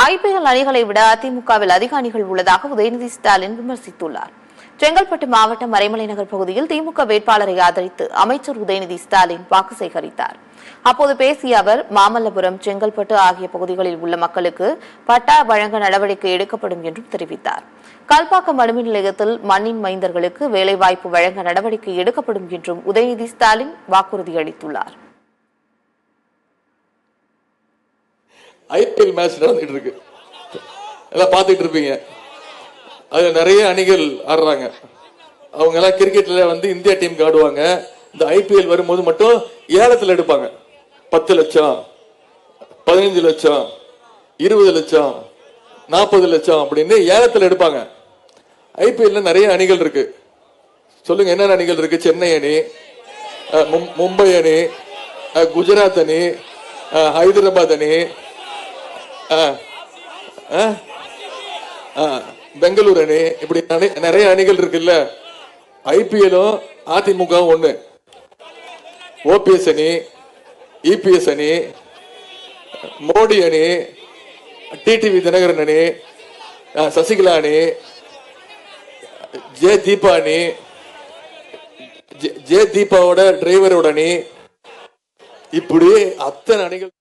IPL அணிகளை விட அதிமுகவில் அதிக அணிகள் உள்ளதாக உதயநிதி ஸ்டாலின் விமர்சித்துள்ளார். செங்கல்பட்டு மாவட்டம் மறைமலை நகர் பகுதியில் திமுக வேட்பாளரை ஆதரித்து அமைச்சர் உதயநிதி ஸ்டாலின் வாக்கு சேகரித்தார். அப்போது பேசிய அவர், மாமல்லபுரம், செங்கல்பட்டு ஆகிய பகுதிகளில் உள்ள மக்களுக்கு பட்டா வழங்க நடவடிக்கை எடுக்கப்படும் என்றும் தெரிவித்தார். கல்பாக்கம் அணுமின் நிலையத்தில் மண்ணின் மைந்தர்களுக்கு வேலைவாய்ப்பு வழங்க நடவடிக்கை எடுக்கப்படும் என்றும் உதயநிதி ஸ்டாலின் வாக்குறுதி அளித்துள்ளார். ஐபிஎல் மேட்ச் நடந்துட்டு இருக்கு, எல்லாம் பார்த்துட்டு இருப்பீங்க. அதுல நிறைய அணிகள் ஆடுறாங்க. அவங்க எல்லாம் கிரிக்கெட்ல இந்தியா டீமுக்கு ஆடுவாங்க. இந்த ஐபிஎல் வரும்போது மட்டும் ஏலத்தில் எடுப்பாங்க. 10 லட்சம், 15 லட்சம், 20 லட்சம், 40 லட்சம் அப்படின்னு ஏலத்தில் எடுப்பாங்க. ஐபிஎல்ல நிறைய அணிகள் இருக்கு. சொல்லுங்க, என்னென்ன அணிகள் இருக்கு? சென்னை அணி, மும்பை அணி, குஜராத் அணி, ஹைதராபாத் அணி, பெங்களூர் அணி, இப்படி நிறைய அணிகள் இருக்குல்ல. ஐபிஎல்லும் அதிமுக ஒண்ணு. ஓபிஎஸ் அணி, இபிஎஸ் அணி, மோடி அணி, டிடிவி தினகரன் அணி, சசிகலா அணி, ஜே தீபா அணி, ஜே தீபாவோட டிரைவரோட அணி, இப்படி அத்தனை அணிகள்.